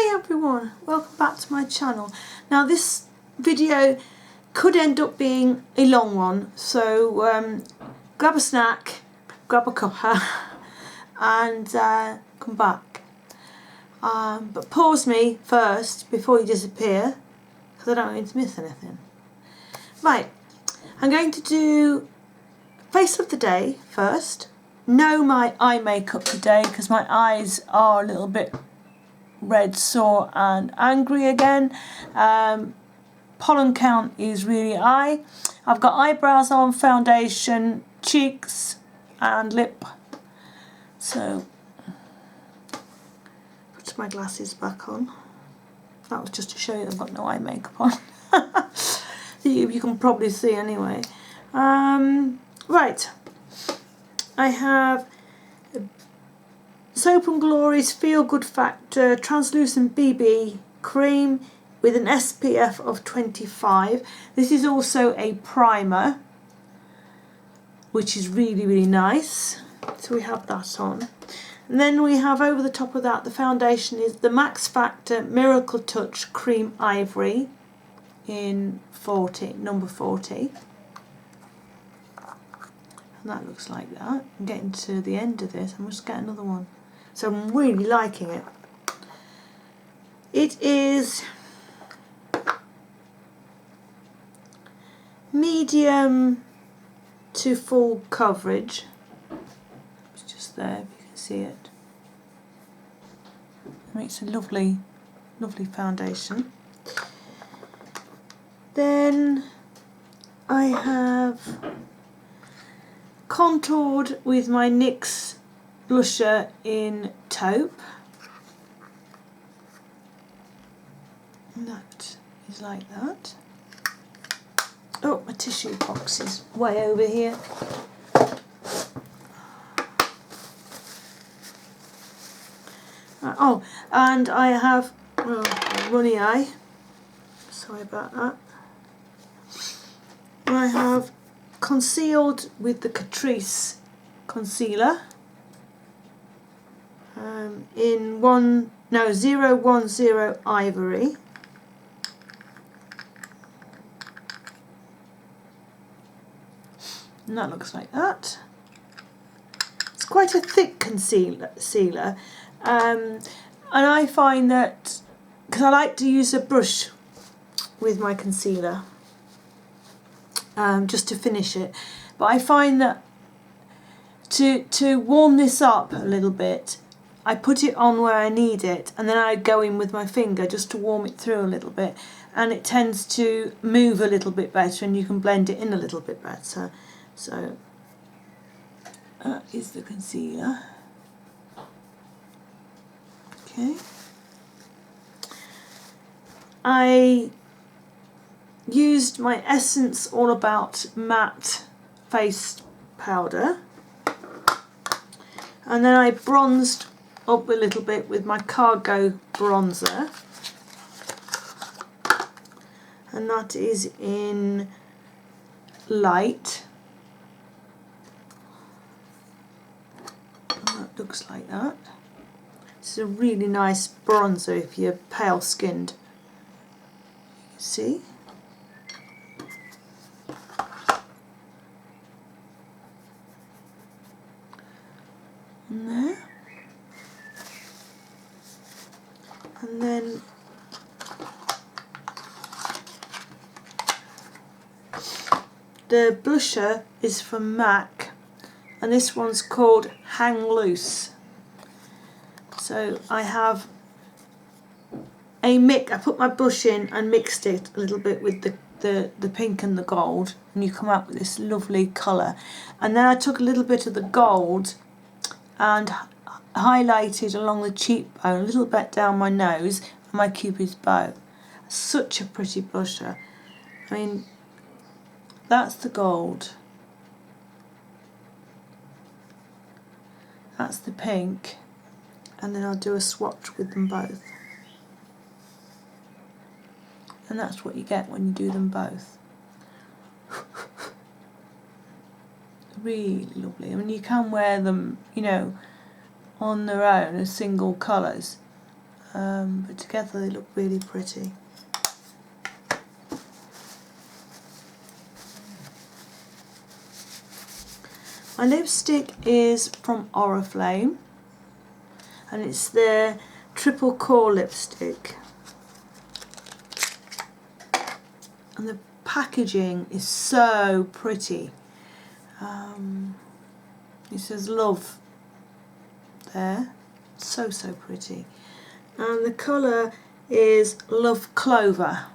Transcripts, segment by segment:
Hi everyone, welcome back to my channel. Now this video could end up being a long one, so grab a snack, grab a cuppa and come back. But pause me first before you disappear, because I don't want you to miss anything. Right, I'm going to do face of the day first. No my eye makeup today because my eyes are a little bit red, sore and angry again. Pollen count is really high. I've got eyebrows on, foundation, cheeks and lip. So put my glasses back on. That was just to show you I've got no eye makeup on. you can probably see anyway. Right, I have Soap and Glory's Feel Good Factor Translucent BB Cream with an SPF of 25. This is also a primer, which is really nice. So we have that on. And then we have over the top of that, the foundation is the Max Factor Miracle Touch Cream Ivory in number 40. And that looks like that. I'm getting to the end of this. I must get another one. So I'm really liking it. It is medium to full coverage. It's just there, if you can see it. It makes a lovely foundation. Then I have contoured with my NYX blusher in Taupe. And that is like that. Oh, my tissue box is way over here. Oh, and I have runny eye. Sorry about that. I have concealed with the Catrice concealer in 010 Ivory. And that looks like that. It's quite a thick concealer, and I find that, because I like to use a brush with my concealer just to finish it, but I find that to warm this up a little bit, I put it on where I need it and then I go in with my finger just to warm it through a little bit, and it tends to move a little bit better and you can blend it in a little bit better. So that is the concealer. Okay. I used my Essence All About Matte Face Powder, and then I bronzed up a little bit with my Cargo bronzer, and that is in Light. And that looks like that. This is a really nice bronzer if you're pale skinned. You can see. And there. And then the blusher is from MAC, and this one's called Hang Loose. So I have I put my brush in and mixed it a little bit with the pink and the gold, and you come out with this lovely colour. And then I took a little bit of the gold and highlighted along the cheekbone, a little bit down my nose, and my Cupid's bow. Such a pretty blusher. I mean, that's the gold. That's the pink. And then I'll do a swatch with them both. And that's what you get when you do them both. Really lovely. I mean, you can wear them, you know, on their own as single colours, but together they look really pretty. My lipstick is from Oriflame, and it's their triple core lipstick, and the packaging is so pretty. It says love there, so pretty, and the colour is Love Clover.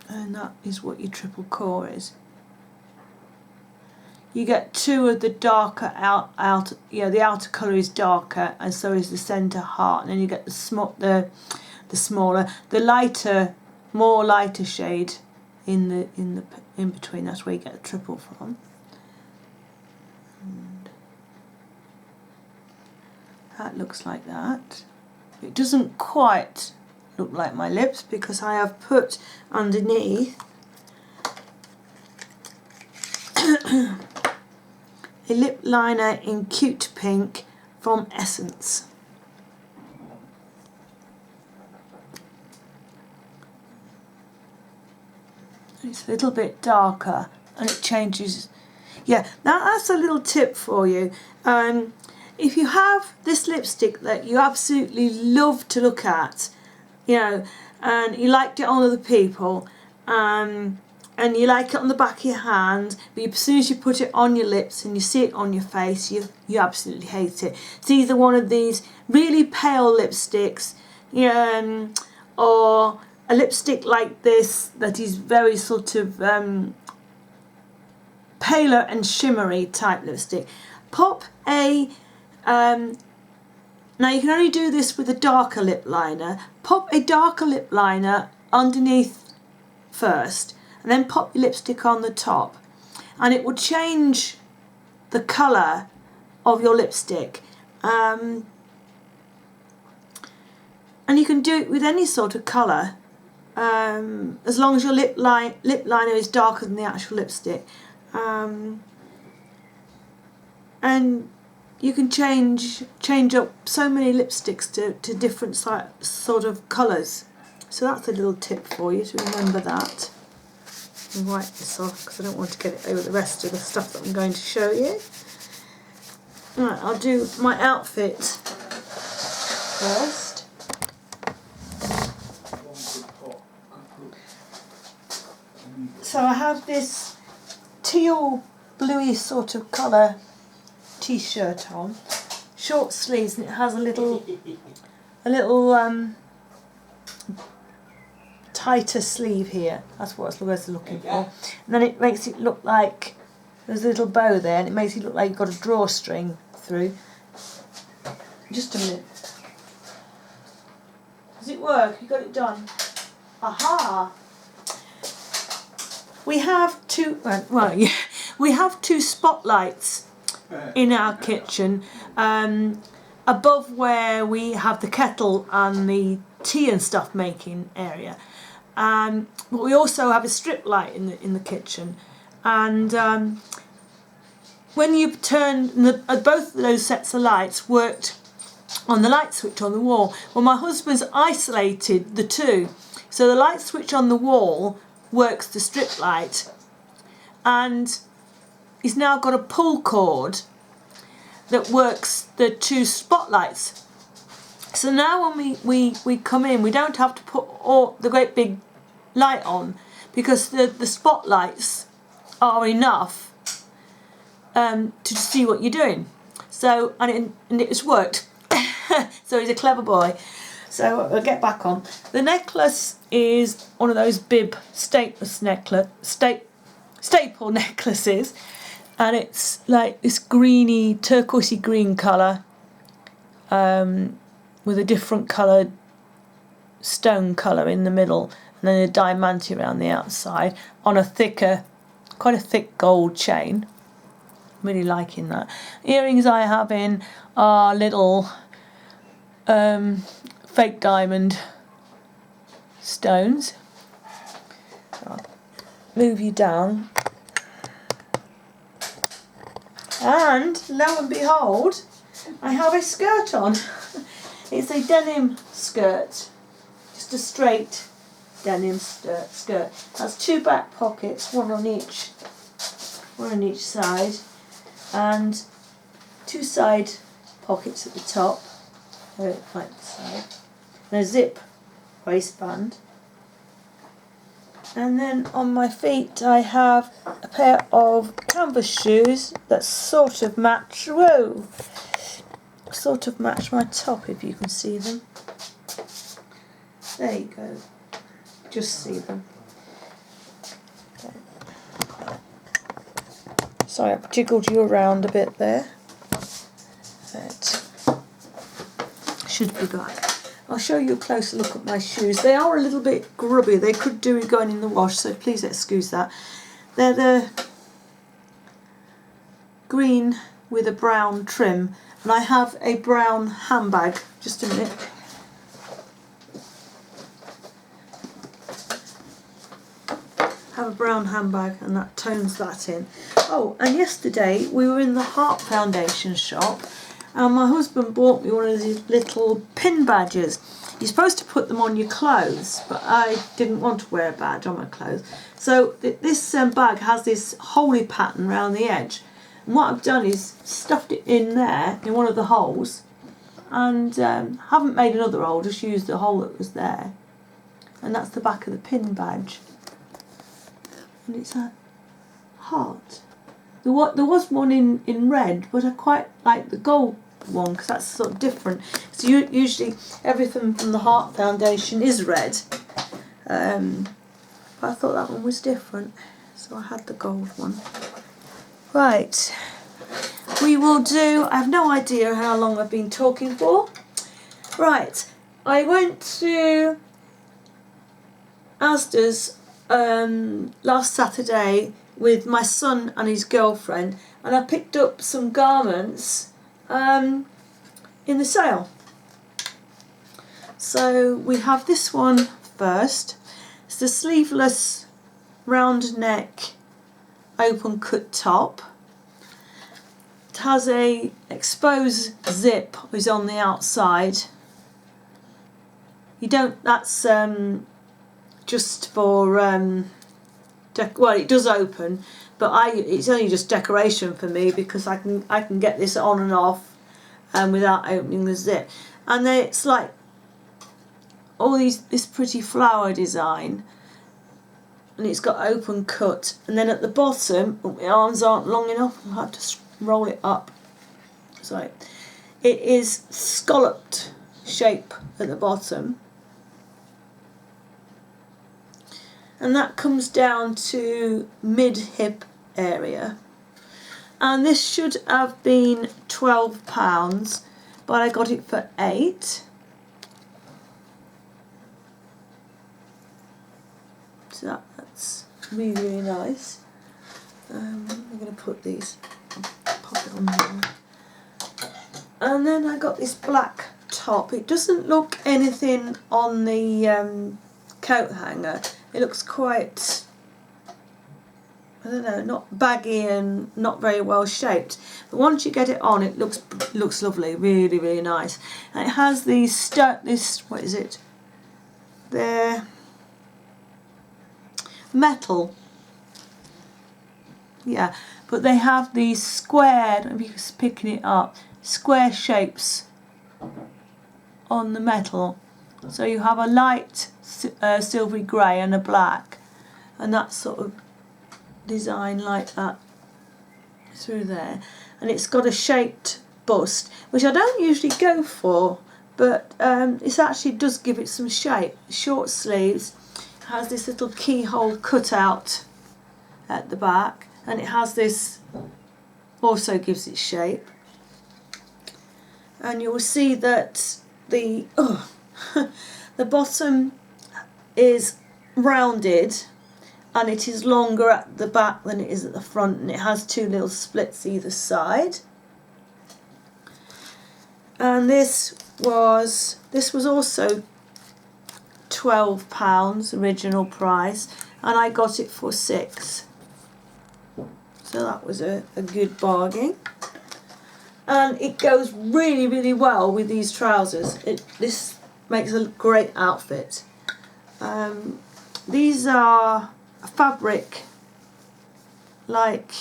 And that is what your triple core is. You get two of the darker the outer colour is darker, and so is the centre heart, and then you get the smaller, the lighter, more lighter shade in between. That's where you get the triple from. And that looks like that. It doesn't quite look like my lips because I have put underneath a lip liner in Cute Pink from Essence. It's a little bit darker and it changes. Yeah, now that's a little tip for you. If you have this lipstick that you absolutely love to look at, you know, and you liked it on other people, and you like it on the back of your hand, but as soon as you put it on your lips and you see it on your face, you absolutely hate it. It's either one of these really pale lipsticks, or a lipstick like this that is very sort of paler and shimmery type lipstick. Pop a now you can only do this with a darker lip liner. Pop a darker lip liner underneath first, and then pop your lipstick on the top, and it will change the colour of your lipstick. And you can do it with any sort of colour, as long as your lip liner is darker than the actual lipstick. And you can change up so many lipsticks to different sort of colours. So that's a little tip for you to remember that. I'll wipe this off because I don't want to get it over the rest of the stuff that I'm going to show you. Right, I'll do my outfit first. So I have this teal bluey sort of colour t-shirt on, short sleeves, and it has a little tighter sleeve here. That's what I was looking for. And then it makes it look like there's a little bow there, and it makes it look like you've got a drawstring through. Just a minute. Does it work? You got it done? Aha! We have two. We have two spotlights in our kitchen, above where we have the kettle and the tea and stuff making area. But we also have a strip light in the kitchen, and when you turn both of those sets of lights worked on the light switch on the wall. Well, my husband's isolated the two, so the light switch on the wall works the strip light, and he's now got a pull cord that works the two spotlights. So now when we come in, we don't have to put all the great big light on, because the spotlights are enough to see what you're doing. So and it's worked. So he's a clever boy. So I'll get back on. The necklace is one of those bib staple necklaces, and it's like this greeny, turquoisey green colour, with a different coloured stone colour in the middle, and then a diamante around the outside on quite a thick gold chain. I'm really liking that. Earrings I have in are little fake diamond stones. So I'll move you down. And lo and behold, I have a skirt on. It's a denim skirt, just a straight denim skirt. Has 2 back pockets, one on each side, and 2 side pockets at the top, like the side, and a zip waistband. And then on my feet I have a pair of canvas shoes that sort of match my top, if you can see them. There you go, just see them. Okay. Sorry, I've jiggled you around a bit there. That should be good. I'll show you a closer look at my shoes. They are a little bit grubby. They could do with going in the wash, so please excuse that. They're the green with a brown trim, and I have a brown handbag. Just a minute. I have a brown handbag, and that tones that in. Oh, and yesterday we were in the Heart Foundation shop, and my husband bought me one of these little pin badges. You're supposed to put them on your clothes, but I didn't want to wear a badge on my clothes. So this bag has this holy pattern around the edge. And what I've done is stuffed it in there, in one of the holes, and haven't made another hole, just used the hole that was there. And that's the back of the pin badge. And it's a heart. There was one in red, but I quite like the gold one because that's sort of different. So usually everything from the Heart Foundation is red, but I thought that one was different, so I had the gold one. Right, we will do, I have no idea how long I've been talking for. Right, I went to Asda's last Saturday with my son and his girlfriend, and I picked up some garments in the sale. So we have this one first. It's the sleeveless round neck open cut top. It has a exposed zip is on the outside. You don't, that's just for well, it does open, but it's only just decoration for me because I can get this on and off without opening the zip. And then it's like all this pretty flower design, and it's got open cut, and then at the bottom, my arms aren't long enough, I'll have to roll it up. Sorry, it is scalloped shape at the bottom. And that comes down to mid-hip area. And this should have been £12, but I got it for £8. So that's really, really nice. I'm going to put these, pop it on there. And then I got this black top. It doesn't look anything on the coat hanger. It looks quite, I don't know, not baggy and not very well shaped. But once you get it on, it looks lovely, really, really nice. And it has these what is it? They're metal. Yeah, but they have these square, I don't know if you're picking it up, square shapes on the metal. So you have a light silvery grey and a black, and that sort of design like that through there. And it's got a shaped bust, which I don't usually go for, but it actually does give it some shape. Short sleeves, has this little keyhole cut out at the back, and it has this, also gives it shape. And you'll see that the the bottom is rounded, and it is longer at the back than it is at the front, and it has 2 little splits either side. And this was also £12 original price, and I got it for £6. So that was a good bargain. and it goes really, really well with these trousers. This makes a great outfit. These are fabric, like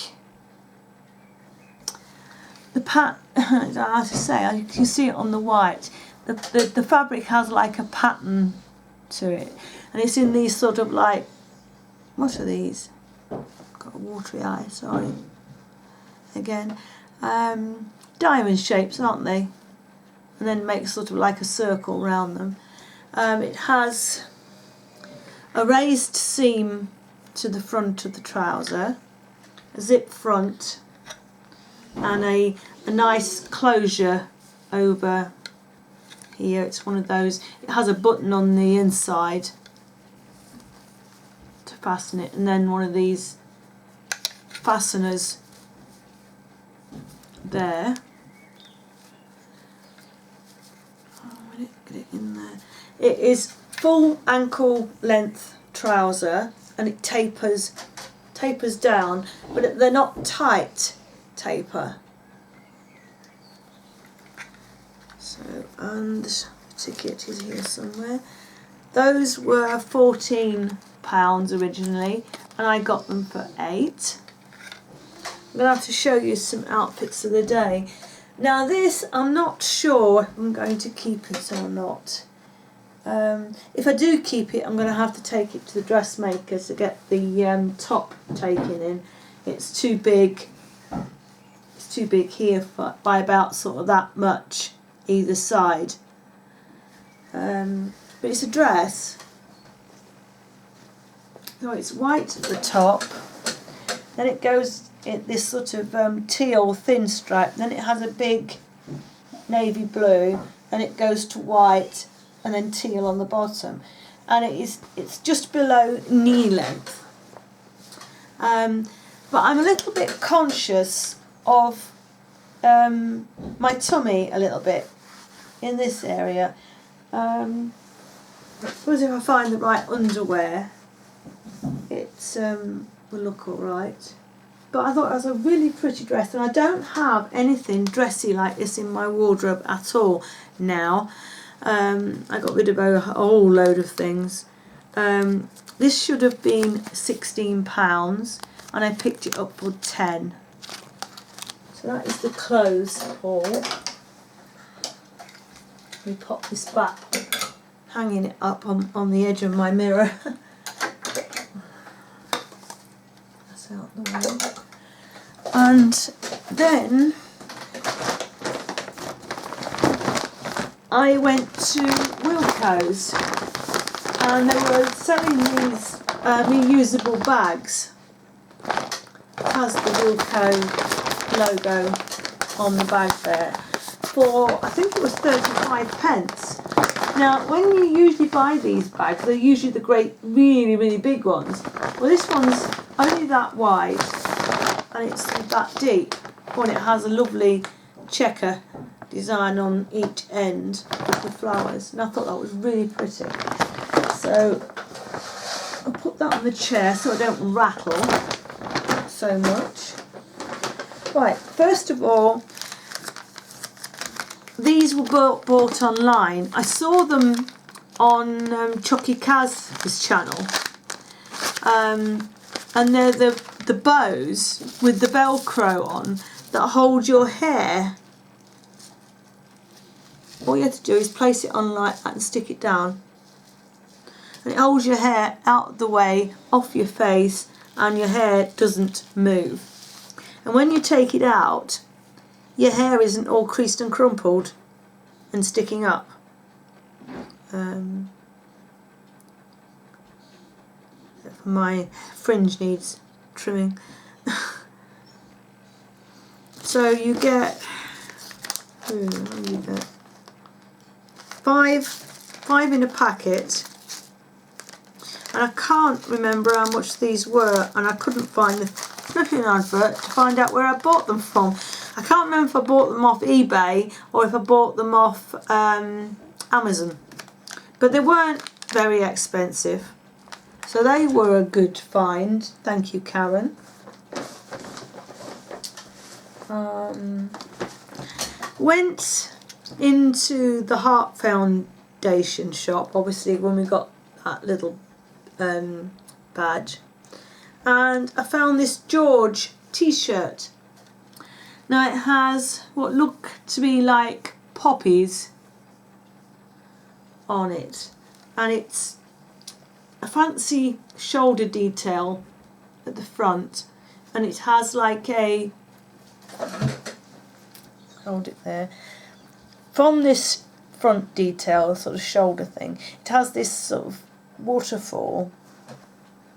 the how to say, you can see it on the white. The fabric has like a pattern to it, and it's in these sort of like, what are these? Got a watery eye, sorry. Again, diamond shapes, aren't they? And then make sort of like a circle around them. It has a raised seam to the front of the trouser, a zip front, and a nice closure over here. It's one of those, it has a button on the inside to fasten it, and then one of these fasteners there. Get it in there. It is full ankle length trouser, and it tapers down, but they're not tight taper. So, and the ticket is here somewhere. Those were £14 originally, and I got them for £8. I'm going to have to show you some outfits of the day. Now this, I'm not sure if I'm going to keep it or not. If I do keep it, I'm going to have to take it to the dressmaker to get the top taken in. It's too big. It's too big here by about sort of that much either side. But it's a dress. So it's white at the top. Then it goes this sort of teal thin stripe, then it has a big navy blue, and it goes to white and then teal on the bottom, and it's just below knee length. But I'm a little bit conscious of my tummy a little bit in this area. I suppose if I find the right underwear, it will look alright. But I thought it was a really pretty dress, and I don't have anything dressy like this in my wardrobe at all now. I got rid of a whole load of things. This should have been £16, and I picked it up for £10. So that is the clothes haul. Let me pop this back, hanging it up on the edge of my mirror. That's out the way. And then I went to Wilko's, and they were selling these reusable bags. It has the Wilko logo on the bag there for, I think it was 35p. Now when you usually buy these bags, they're usually the great, really, really big ones. Well, this one's only that wide, and it's that deep. And it has a lovely checker design on each end with the flowers, and I thought that was really pretty. So I'll put that on the chair so I don't rattle so much. Right, first of all, these were bought online. I saw them on Chucky Kaz's channel, and they're the bows with the Velcro on that hold your hair. All you have to do is place it on like that and stick it down, and it holds your hair out of the way, off your face, and your hair doesn't move. And when you take it out, your hair isn't all creased and crumpled and sticking up. My fringe needs trimming. So you get, five in a packet, and I can't remember how much these were, and I couldn't find the flipping advert to find out where I bought them from. I can't remember if I bought them off eBay or if I bought them off Amazon, but they weren't very expensive, so they were a good find. Thank you, Karen. Went into the Heart Foundation shop, obviously when we got that little badge, and I found this George t-shirt. Now it has what look to be like poppies on it, and it's a fancy shoulder detail at the front, and it has like a, hold it there, from this front detail sort of shoulder thing, it has this sort of waterfall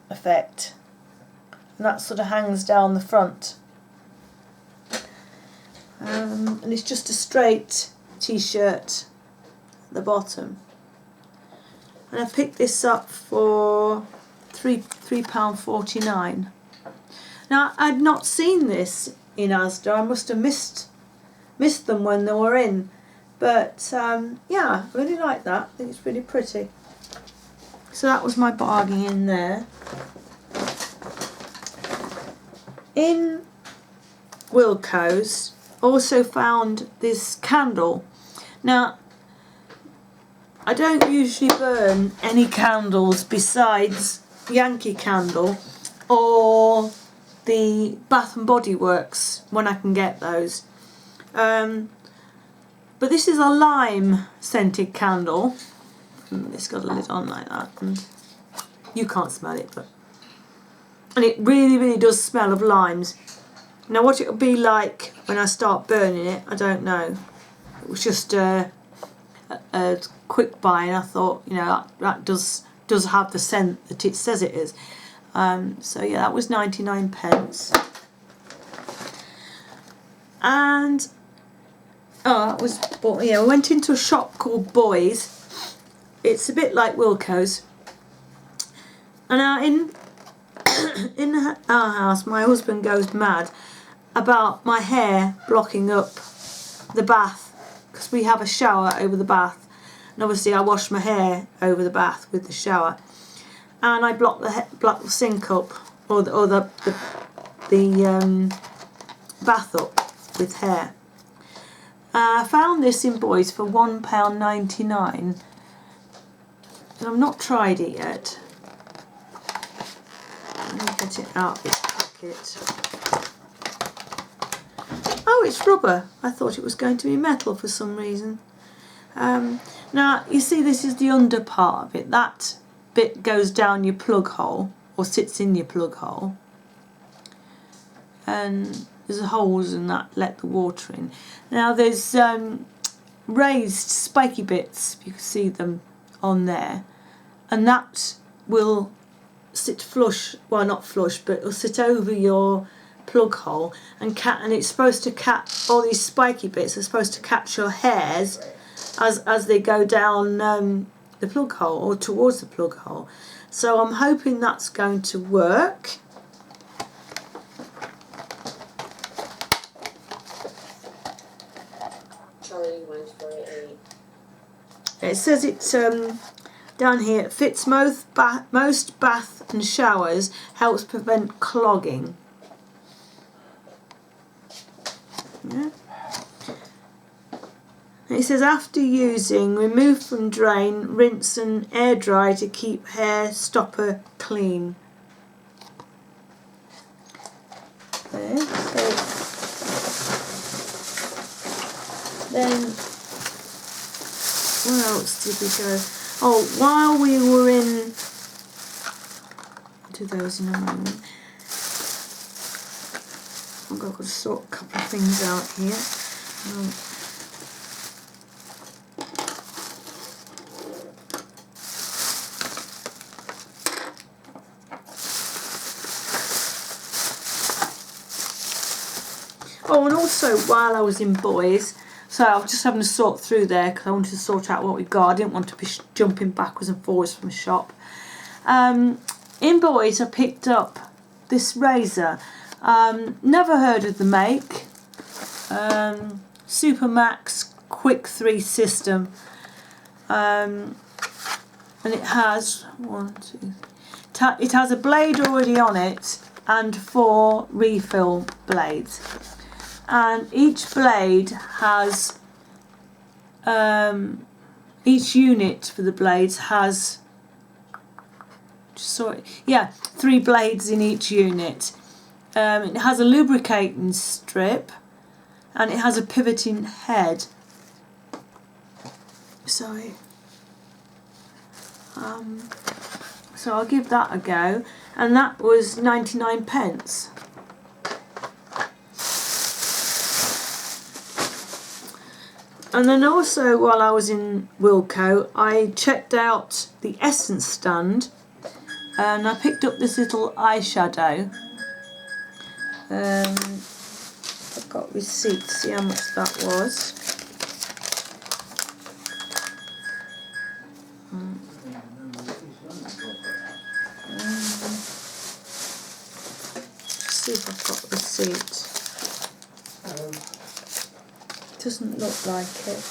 effect, and that sort of hangs down the front, and it's just a straight t-shirt at the bottom. And I picked this up for £3.49. Now I'd not seen this in Asda. I must have missed them when they were in, but yeah, I really like that. I think it's really pretty. So that was my bargain in there. In Wilko's, also found this candle. Now I don't usually burn any candles besides Yankee Candle or the Bath and Body Works when I can get those. But this is a lime scented candle. It's got a lid on like that, and you can't smell it, and it really does smell of limes. Now what it'll be like when I start burning it, I don't know. It was just a quick buy, and I thought, you know, that does have the scent that it says it is. So yeah, that was 99p. And that was, yeah, we went into a shop called Boys. It's a bit like Wilko's. And now in our house, my husband goes mad about my hair blocking up the bath, because we have a shower over the bath, and obviously I wash my hair over the bath with the shower, and I block the sink up, or the bath up with hair. I found this in Boys for £1.99, and I've not tried it yet. Let me get it out of its packet. Oh, it's rubber. I thought it was going to be metal for some reason. Now, you see, this is the under part of it. That bit goes down your plug hole, or sits in your plug hole. And there's holes in that, let the water in. Now, there's raised spiky bits, you can see them on there. And that will sit flush, well, not flush, but it'll sit over your plug hole, and it's supposed to catch, all these spiky bits are supposed to catch your hairs as they go down the plug hole, or towards the plug hole. So I'm hoping that's going to work. Charlie went for a. It says it's down here, it fits most bath and showers, helps prevent clogging. Yeah. It says after using, remove from drain, rinse and air dry to keep hair stopper clean. There. So then, where else did we go? Oh, while we were in, I'll do those in a moment. I've got to sort a couple of things out here. Oh, and also while I was in Boys, so I was just having to sort through there because I wanted to sort out what we got. I didn't want to be jumping backwards and forwards from a shop. In Boys, I picked up this razor. Never heard of the make. Supermax Quick 3 system. And it has it has a blade already on it and 4 refill blades. and each blade has each unit for the blades has 3 blades in each unit. It has a lubricating strip and it has a pivoting head. So I'll give that a go, and that was 99p. And then also, while I was in Wilko, I checked out the Essence stand and I picked up this little eyeshadow. I've got receipts, see how much that was. See if I've got a receipt. Doesn't look like it.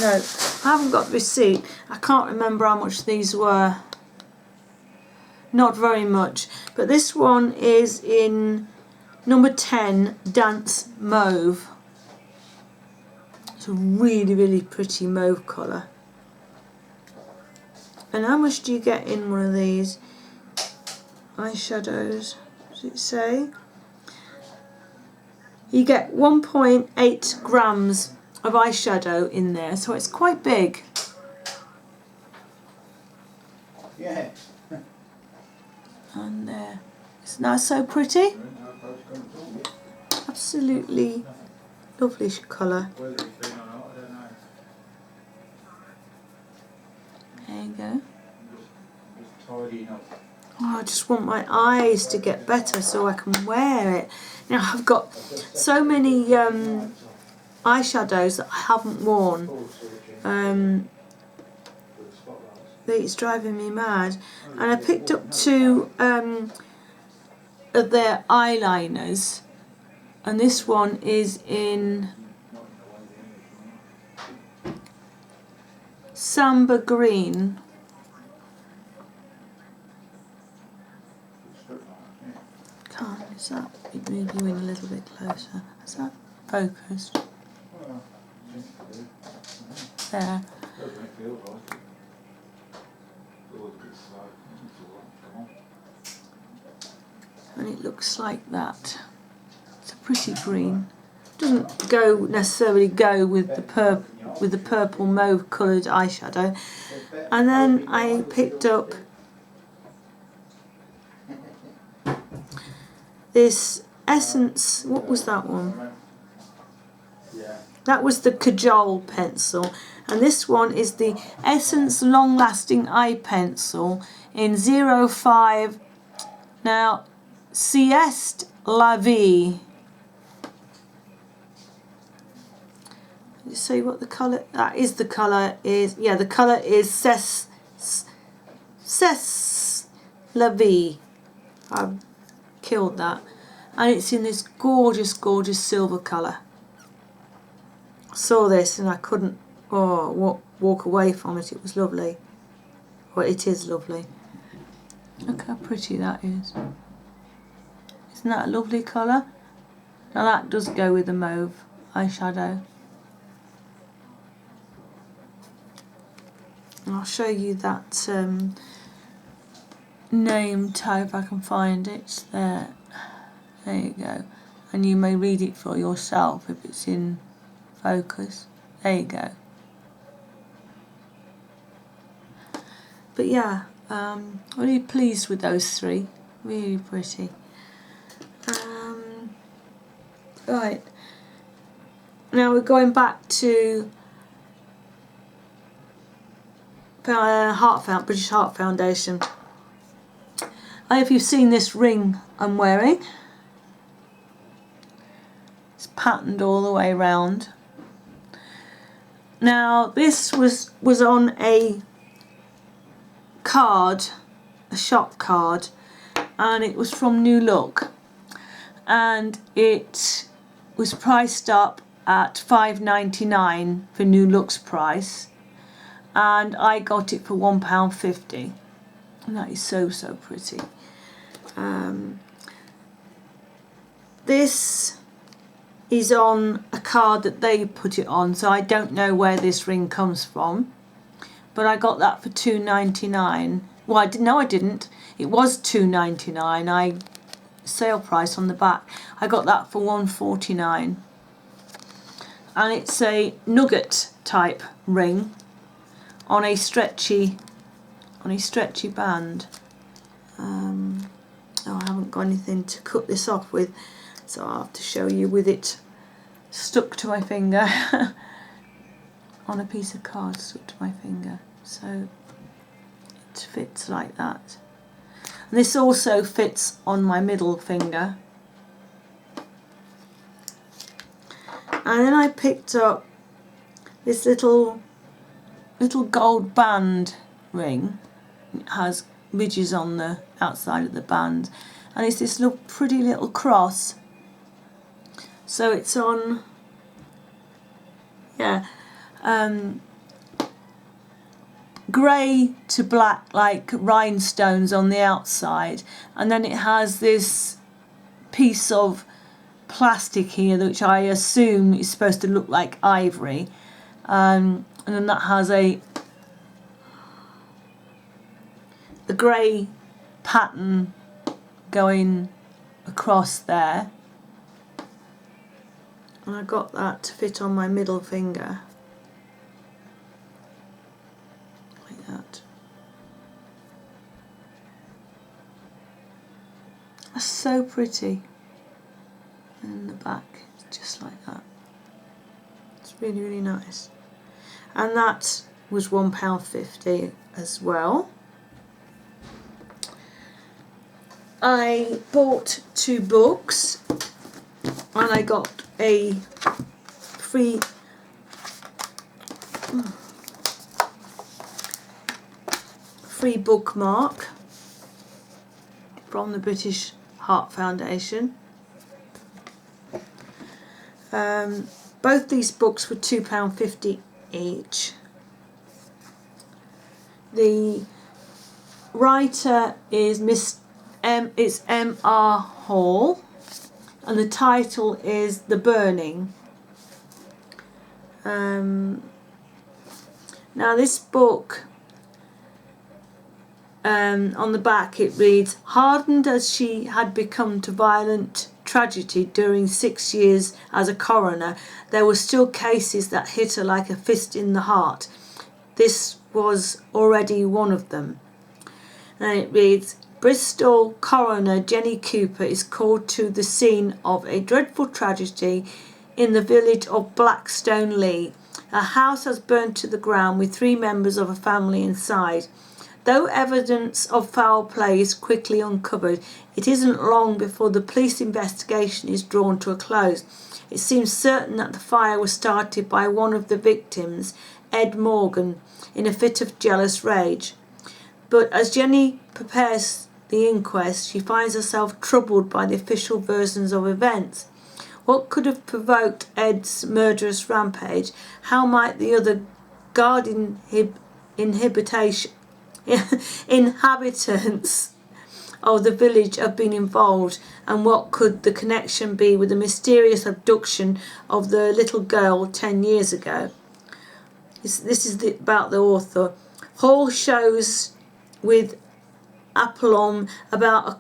No, I haven't got the receipt. I can't remember how much these were. Not very much. But this one is in number 10, Dance Mauve. It's a really, really pretty mauve colour. And how much do you get in one of these eyeshadows? Does it say? You get 1.8 grams of eyeshadow in there, so it's quite big. Yeah. And isn't that so pretty? Absolutely lovely colour. There you go. Oh, I just want my eyes to get better so I can wear it. Now I've got so many eyeshadows that I haven't worn. That it's driving me mad. And I picked up 2 of their eyeliners, and this one is in Samba Green. Is that, it move you in a little bit closer. Is that focused? There. And it looks like that. It's a pretty green. Doesn't necessarily go with the purple mauve coloured eyeshadow. And then I picked up this Essence. What was that one? That was the Cajole pencil, and this one is the Essence Long Lasting Eye Pencil in 05. Now, Sieste La Vie. Did you say what the colour? That is the colour is. Yeah, the colour is Cesse La Vie. I've killed that, and it's in this gorgeous, gorgeous silver colour. Saw this and I couldn't walk away from it. It was lovely. Well, it is lovely. Look how pretty that is. Isn't that a lovely colour? Now that does go with the mauve eyeshadow. And I'll show you that name tag if I can find it. There you go. And you may read it for yourself if it's in focus. There you go. But yeah, really pleased with those 3. Really pretty. Right. Now we're going back to British Heart Foundation. I hope you've seen this ring I'm wearing. It's patterned all the way around. Now this was on a card, a shop card, and it was from New Look, and it was priced up at £5.99 for New Look's price, and I got it for £1.50. And that is so pretty. This is on a card that they put it on, so I don't know where this ring comes from, but I got that for $2.99. Well, I didn't. It was $2.99. Sale price on the back. I got that for $1.49, and it's a nugget type ring on a stretchy band. I haven't got anything to cut this off with, so I'll have to show you with it stuck to my finger on a piece of card stuck to my finger. So it fits like that. And this also fits on my middle finger. And then I picked up this little gold band ring. It has ridges on the outside of the band, and it's this little pretty little cross. So it's on, grey to black, like rhinestones on the outside, and then it has this piece of plastic here which I assume is supposed to look like ivory, and then that has a grey pattern going across there, and I got that to fit on my middle finger like that. That's so pretty. And in the back, it's just like that. It's really nice. And that was £1.50 as well. I bought 2 books, and I got a free bookmark from the British Heart Foundation. Both these books were £2.50 each. The writer is it's M.R. Hall, and the title is The Burning. Now this book, on the back it reads, hardened as she had become to violent tragedy during 6 years as a coroner, there were still cases that hit her like a fist in the heart. This was already one of them. And it reads, Bristol coroner Jenny Cooper is called to the scene of a dreadful tragedy in the village of Blackstone-Lee. A house has burnt to the ground with 3 members of a family inside. Though evidence of foul play is quickly uncovered, it isn't long before the police investigation is drawn to a close. It seems certain that the fire was started by one of the victims, Ed Morgan, in a fit of jealous rage. But as Jenny prepares the inquest, she finds herself troubled by the official versions of events. What could have provoked Ed's murderous rampage? How might the other inhabitants of the village have been involved, and what could the connection be with the mysterious abduction of the little girl 10 years ago? This is about the author. Hall shows with aplomb about a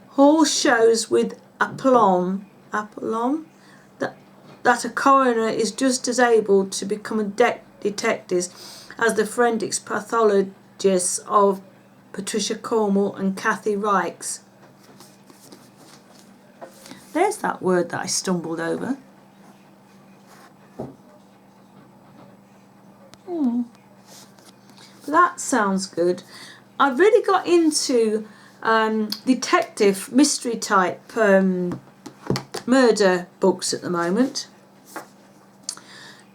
Hall shows with aplomb that a coroner is just as able to become a detective as the forensics pathologists of Patricia Cornwall and Kathy Reichs. There's that word that I stumbled over. That sounds good. I've really got into detective mystery type murder books at the moment.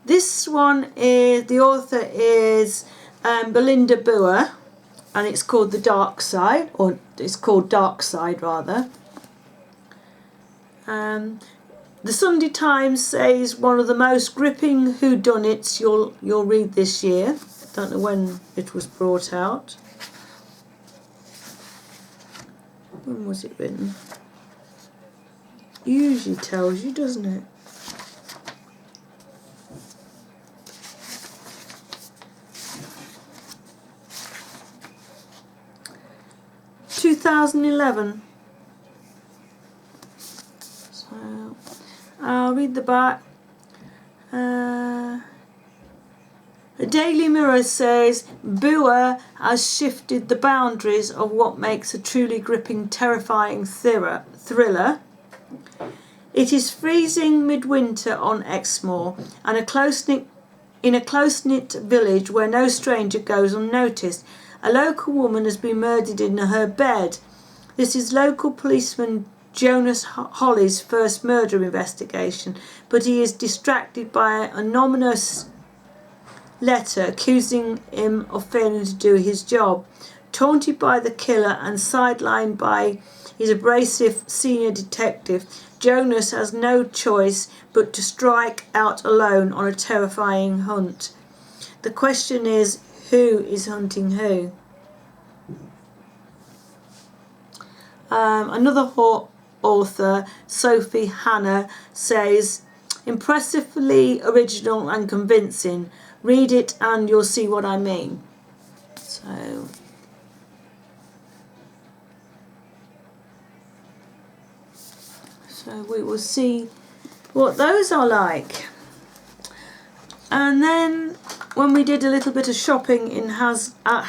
This one is, the author is Belinda Boer, and it's called The Dark Side, or it's called Dark Side rather. The Sunday Times says one of the most gripping whodunits you'll read this year. Don't know when it was brought out. When was it written? Usually tells you, doesn't it? (2011). So I'll read the back. The Daily Mirror says Bua has shifted the boundaries of what makes a truly gripping, terrifying thriller. It is freezing midwinter on Exmoor, and in a close-knit village where no stranger goes unnoticed. A local woman has been murdered in her bed. This is local policeman Jonas Holly's first murder investigation, but he is distracted by an ominous letter accusing him of failing to do his job. Taunted by the killer and sidelined by his abrasive senior detective, Jonas has no choice but to strike out alone on a terrifying hunt. The question is, who is hunting who? Another author, Sophie Hannah, says, impressively original and convincing. Read it and you'll see what I mean. So we will see what those are like. And then when we did a little bit of shopping in Asda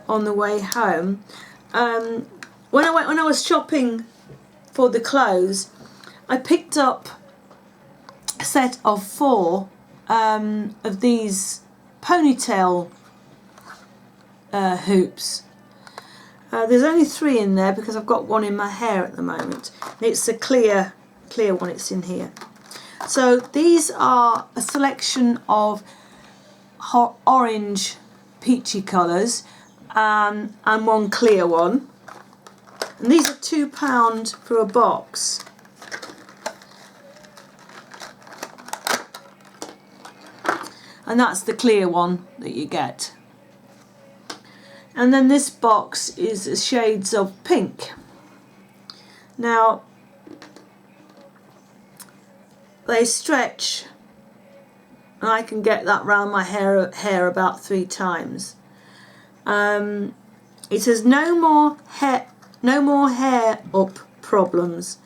on the way home, when I was shopping for the clothes, I picked up a set of 4 of these ponytail hoops. There's only 3 in there because I've got one in my hair at the moment. It's a clear one, it's in here. So these are a selection of orange peachy colours and one clear one. And these are £2 for a box. And that's the clear one that you get. And then this box is shades of pink. Now, they stretch, and I can get that round my hair about 3 times. It says no more hair up problems.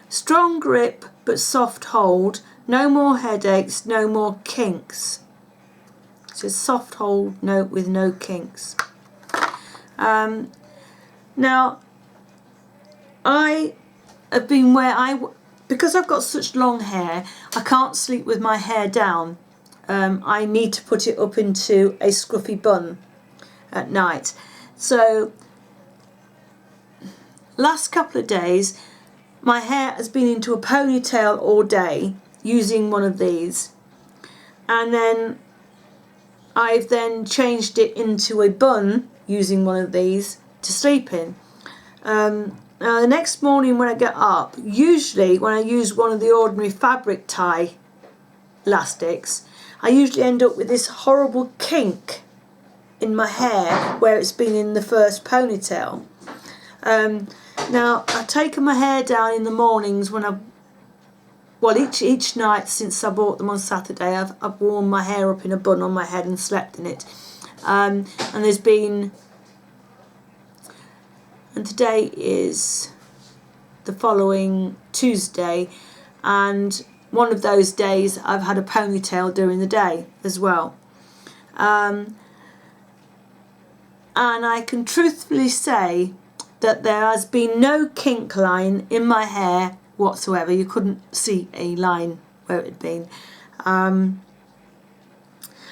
Strong grip but soft hold. No more headaches. No more kinks. It says soft hold with no kinks. Now, I have been because I've got such long hair, I can't sleep with my hair down. I need to put it up into a scruffy bun at night. So, last couple of days, my hair has been into a ponytail all day using one of these. And then I've then changed it into a bun using one of these to sleep in. The next morning when I get up, usually when I use one of the ordinary fabric tie elastics, I usually end up with this horrible kink in my hair where it's been in the first ponytail. Now, I've taken my hair down in the mornings when each night since I bought them on Saturday, I've worn my hair up in a bun on my head and slept in it. And today is the following Tuesday, and one of those days I've had a ponytail during the day as well. And I can truthfully say that there has been no kink line in my hair whatsoever. You couldn't see a line where it had been. And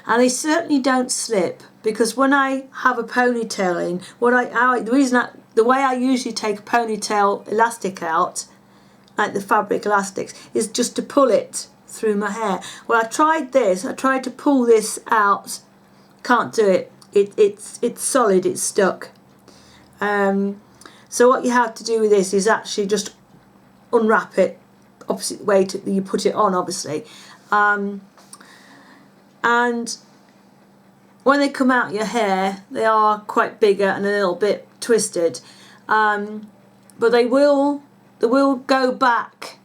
they certainly don't slip, because when I have a ponytail in, the way I usually take a ponytail elastic out, like the fabric elastics, is just to pull it through my hair. Well, I tried to pull this out, can't do it. It's solid, it's stuck. So what you have to do with this is actually just unwrap it opposite way to you put it on, obviously. And when they come out your hair, they are quite bigger and a little bit twisted, but they will go back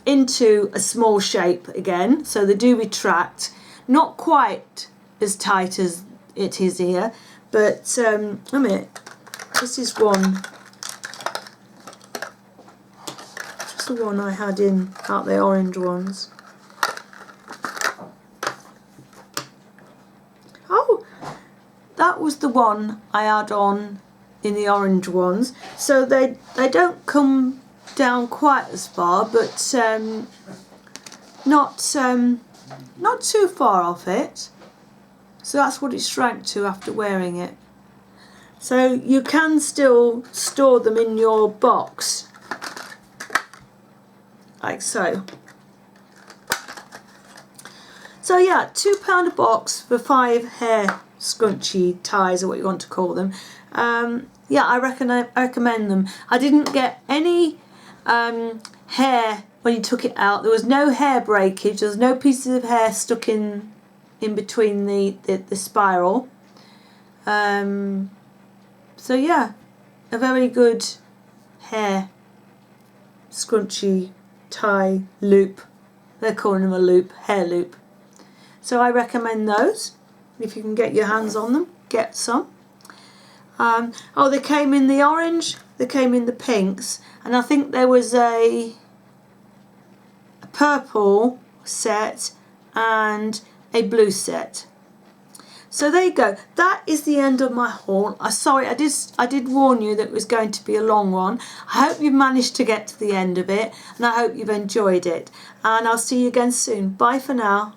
into a small shape again, so they do retract, not quite as tight as it is here, but a minute, this is one, just the one I had in out the orange ones. Oh, that was the one I had on in the orange ones, so they don't come down quite as far, but not too far off it. So that's what it shrank to after wearing it. So you can still store them in your box, like so. So yeah, £2 a box for 5 hair scrunchie ties, or what you want to call them. Yeah, I recommend them. I didn't get any hair when you took it out. There was no hair breakage. There was no pieces of hair stuck in between the spiral. So yeah, a very good hair scrunchie tie loop. They're calling them a loop, hair loop. So I recommend those. If you can get your hands on them, get some. Oh, they came in the orange, they came in the pinks, and I think there was a purple set and a blue set. So there you go. That is the end of my haul. Sorry, I did warn you that it was going to be a long one. I hope you've managed to get to the end of it, and I hope you've enjoyed it. And I'll see you again soon. Bye for now.